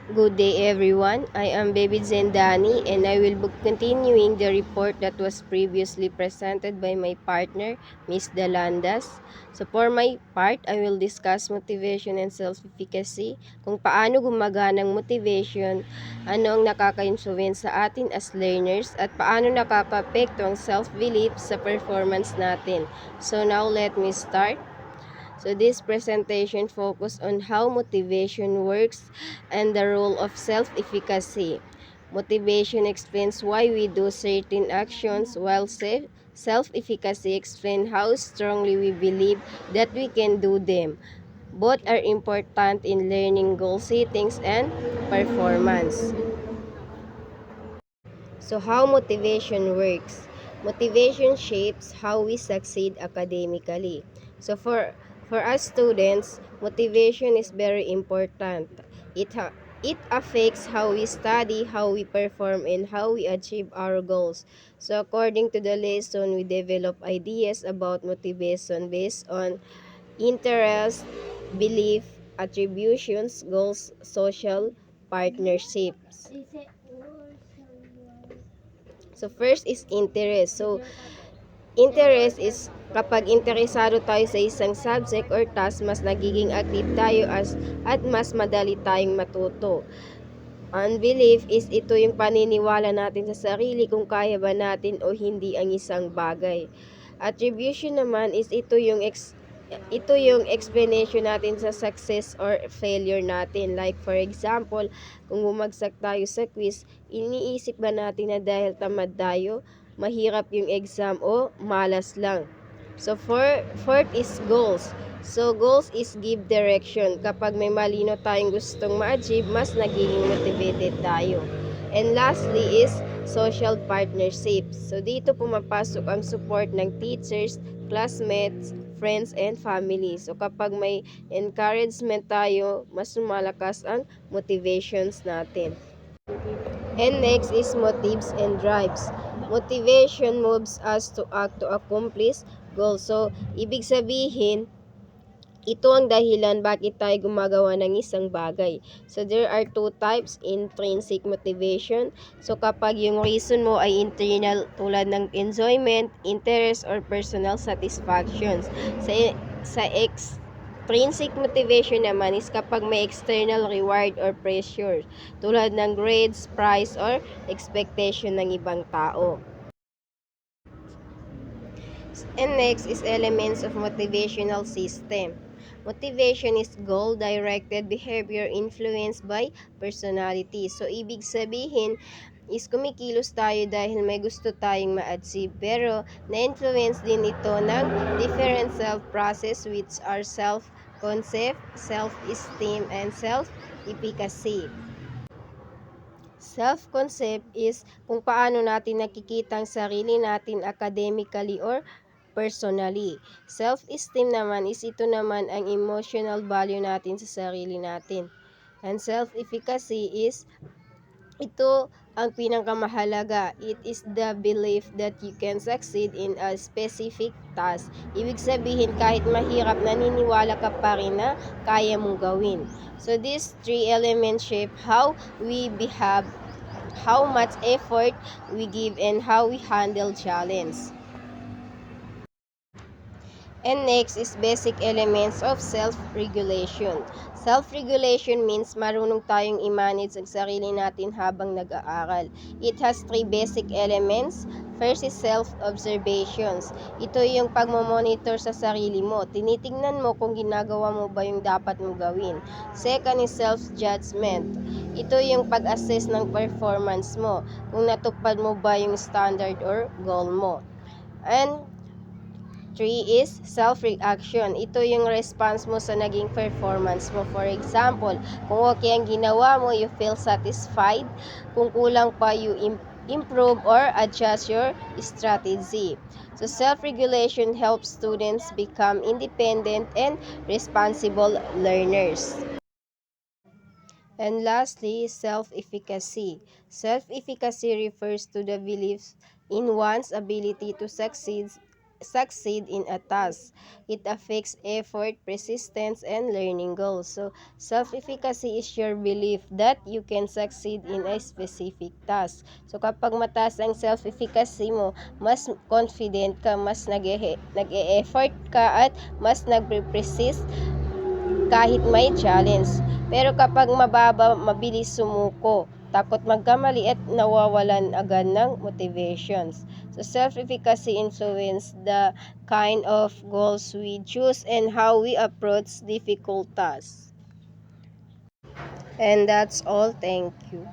Good day everyone. I am Baby Zendani and I will be continuing the report that was previously presented by my partner, Miss Dalandas. So for my part, I will discuss motivation and self-efficacy, kung paano gumagana ang motivation, ano ang nakaka-influence sa atin as learners, at paano nakaka-apekto ang self-belief sa performance natin. So now let me start. So this presentation focused on how motivation works and the role of self-efficacy. Motivation explains why we do certain actions, while self-efficacy explains how strongly we believe that we can do them. Both are important in learning goal settings and performance. So how motivation works? Motivation shapes how we succeed academically. So for us students, motivation is very important. It affects how we study, how we perform, and how we achieve our goals. So according to the lesson, we develop ideas about motivation based on interest, belief, attributions, goals, social partnerships. So first is interest. So interest is kapag interesado tayo sa isang subject or task, mas nagiging active tayo at mas madali tayong matuto. Unbelief is ito yung paniniwala natin sa sarili kung kaya ba natin o hindi ang isang bagay. Attribution naman is ito yung explanation natin sa success or failure natin. Like for example, kung bumagsak tayo sa quiz, iniisip ba natin na dahil tamad tayo, mahirap yung exam o malas lang. So fourth is goals. So goals is give direction. Kapag may malino tayong gustong ma-achieve, mas nagiging motivated tayo. And lastly is social partnerships. So dito pumapasok ang support ng teachers, classmates, friends, and family. So kapag may encouragement tayo, mas lumalakas ang motivations natin. And next is motives and drives. Motivation moves us to act to accomplish goals. So, ibig sabihin, ito ang dahilan bakit tayo gumagawa ng isang bagay. So, there are two types, intrinsic motivation. So, kapag yung reason mo ay internal tulad ng enjoyment, interest, or personal satisfactions. Sa extrinsic motivation naman is kapag may external reward or pressure tulad ng grades, prize, or expectation ng ibang tao. And next is elements of motivational system. Motivation is goal-directed behavior influenced by personality. So, ibig sabihin is kumikilos tayo dahil may gusto tayong ma-achieve. Pero, na-influence din ito ng different self-process which are self-concept, self-esteem, and self-efficacy. Self-concept is kung paano natin nakikita ang sarili natin academically or personally. Self-esteem naman is ito naman ang emotional value natin sa sarili natin. And self-efficacy is ito ang pinakamahalaga. It is the belief that you can succeed in a specific task. Ibig sabihin kahit mahirap, naniniwala ka pa rin na kaya mong gawin. So these three elements shape how we behave, how much effort we give, and how we handle challenge. And next is basic elements of self-regulation. Self-regulation means marunong tayong i-manage ang sarili natin habang nag-aaral. It has three basic elements. First is self-observations. Ito yung pagmamonitor sa sarili mo. Tinitingnan mo kung ginagawa mo ba yung dapat mong gawin. Second is self-judgment. Ito yung pag-assess ng performance mo. Kung natupad mo ba yung standard or goal mo. And 3 is self-reaction. Ito yung response mo sa naging performance mo. For example, kung okay ang ginawa mo, you feel satisfied. Kung kulang pa, you improve or adjust your strategy. So self-regulation helps students become independent and responsible learners. And lastly, self-efficacy. Self-efficacy refers to the belief in one's ability to succeed succeed in a task. It affects effort, persistence, and learning goals. So, self-efficacy is your belief that you can succeed in a specific task. So, kapag mataas ang self-efficacy mo, mas confident ka, mas nag-e-effort ka, at mas nagpe-persist kahit may challenge. Pero kapag mababa, mabilis sumuko, takot magkamali at nawawalan agad ng motivations. So self-efficacy influence the kind of goals we choose and how we approach difficult tasks. And that's all. Thank you.